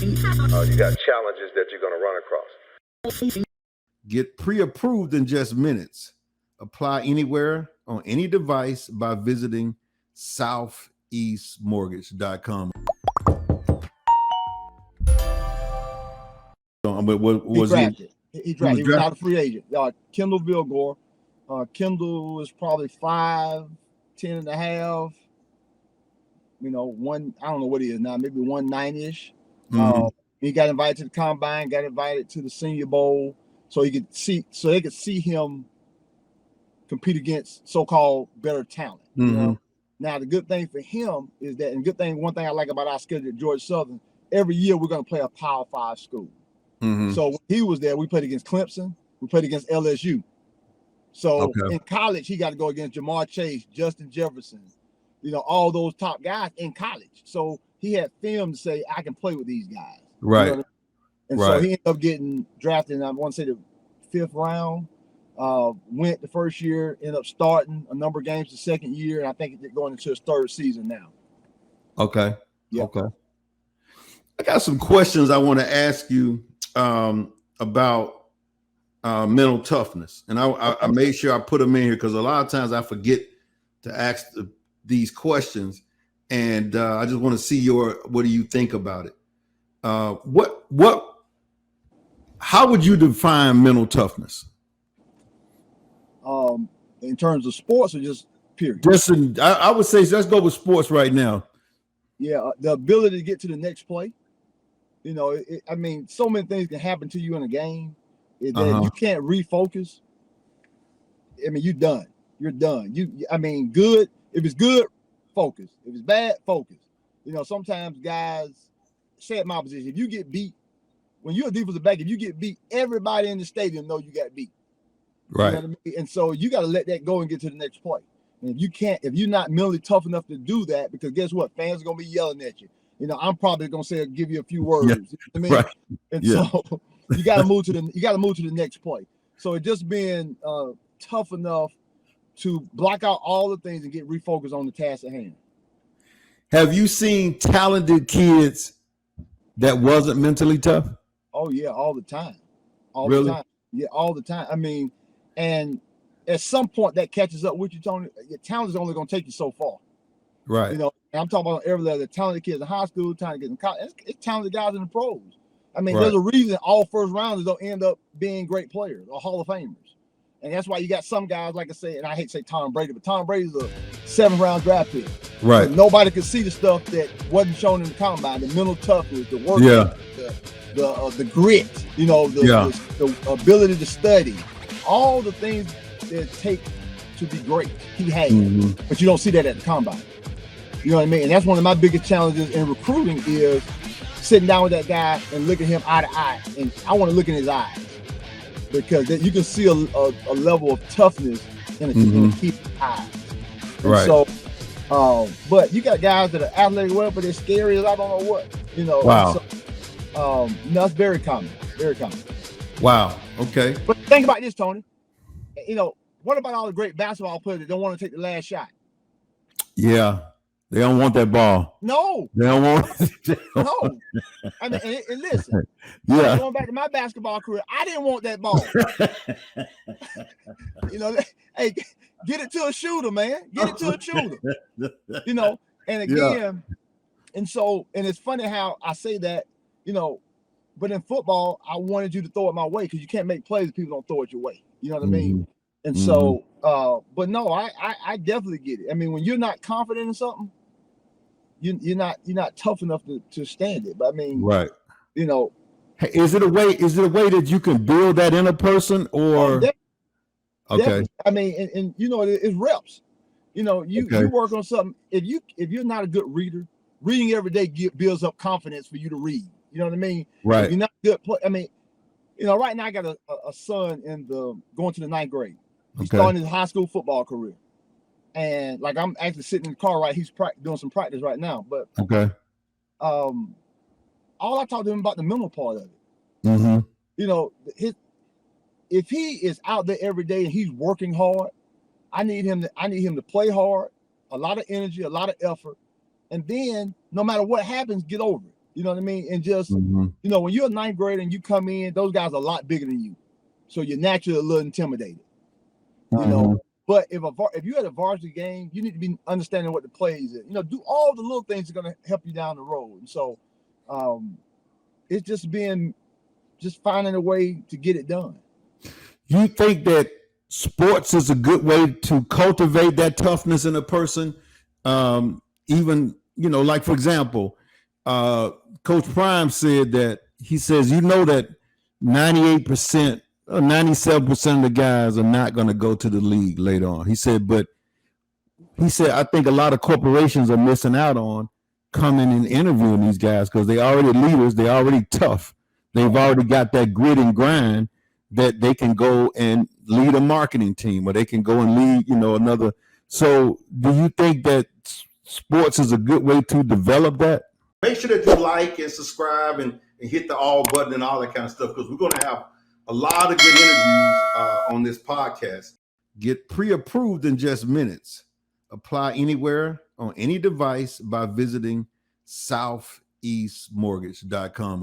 You got challenges that you're going to run across. Get pre-approved in just minutes. Apply anywhere on any device by visiting southeastmortgage.com. But what was he drafted? He was not a free agent. Kendall Vilgore. Kendall is probably 5'10" and a half. I don't know what he is now, maybe 190-ish. He got invited to the combine, got invited to the Senior Bowl, so they could see him compete against so-called better talent. You know? Now the good thing for him is that, and one thing I like about our schedule at Georgia Southern, every year we're going to play a Power 5 school. So when he was there, we played against Clemson, we played against LSU. So in college, he got to go against Jamar Chase, Justin Jefferson, all those top guys in college. So he had film to say, I can play with these guys. Right. You know what I mean? And so he ended up getting drafted in, I want to say, the 5th round. Went the first year, ended up starting a number of games the second year, and I think it's going into his 3rd season now. Okay. Yep. Okay. I got some questions I want to ask you about mental toughness, and I made sure I put them in here because a lot of times I forget to ask these questions, and I just want to see what do you think about it? How would you define mental toughness? In terms of sports or just period? I would say let's go with sports right now. Yeah, the ability to get to the next play. So many things can happen to you in a game that you can't refocus. You're done. You're done. Good. If it's good, focus. If it's bad, focus. Sometimes guys say at my position, if you get beat, when you're a defensive back, if you get beat, everybody in the stadium know you got beat. Right. You know what I mean? And so you got to let that go and get to the next play. And if you're not mentally tough enough to do that, because guess what? Fans are going to be yelling at you. I'm probably going to give you a few words. Yeah. You know what I mean? Right. And so you got to move to the next play. So it just being tough enough to block out all the things and get refocused on the task at hand. Have you seen talented kids that wasn't mentally tough? Oh yeah, all the time. Really? The time. Yeah, all the time. And at some point that catches up with you, Tony. Your talent is only going to take you so far. Right. I'm talking about every level. The talented kids in high school, talented kids in college. It's talented guys in the pros. There's a reason all first rounders don't end up being great players or Hall of Famers. And that's why you got some guys, like I say, and I hate to say Tom Brady, but Tom Brady's a 7th round draft pick. Right. And nobody could see the stuff that wasn't shown in the combine, the mental toughness, the work, the grit, the ability to study, all the things that it takes to be great. He had, but you don't see that at the combine. You know what I mean? And that's one of my biggest challenges in recruiting is sitting down with that guy and looking him eye to eye. And I want to look in his eyes because you can see a level of toughness in a kid's eyes. And right. So, but you got guys that are athletic, but they're scary as I don't know what. Wow. So, that's very common. Very common. Wow. Okay. But think about this, Tony. What about all the great basketball players that don't want to take the last shot? Yeah. They don't want that ball. No. They don't want No. And listen. Yeah. Going back to my basketball career, I didn't want that ball. Hey, get it to a shooter, man. Get it to a shooter. And again, and it's funny how I say that, but in football, I wanted you to throw it my way because you can't make plays if people don't throw it your way. You know what I mean? And so, but no, I definitely get it. When you're not confident in something, you're not tough enough to stand it. But right. Hey, is it a way that you can build that in a person or? Okay. And it's reps. You work on something. If you're not a good reader, reading every day builds up confidence for you to read. You know what I mean? Right. If you're not good. Right now I got a son going to the 9th grade. He's starting his high school football career. And like I'm actually sitting in the car he's doing some practice right now. But all I talk to him about the mental part of it. If he is out there every day and he's working hard, I need him to play hard, a lot of energy, a lot of effort, and then no matter what happens, get over it. You know what I mean? And just, you know, when you're a ninth grader and you come in, those guys are a lot bigger than you. So you're naturally a little intimidated. You know, but if you had a varsity game, you need to be understanding what the plays is. You know, do all the little things that are going to help you down the road. And so it's just finding a way to get it done. You think that sports is a good way to cultivate that toughness in a person? Even, you know, like, for example, Coach Prime said that he says, you know, that 98% or 97% of the guys are not going to go to the league later on. He said, I think a lot of corporations are missing out on coming and interviewing these guys because they already leaders, they're already tough. They've already got that grit and grind that they can go and lead a marketing team, or they can go and lead, you know, another. So do you think that sports is a good way to develop that? Make sure that you like and subscribe and hit the all button and all that kind of stuff, because we're going to have a lot of good interviews on this podcast. Get pre-approved in just minutes. Apply anywhere on any device by visiting southeastmortgage.com.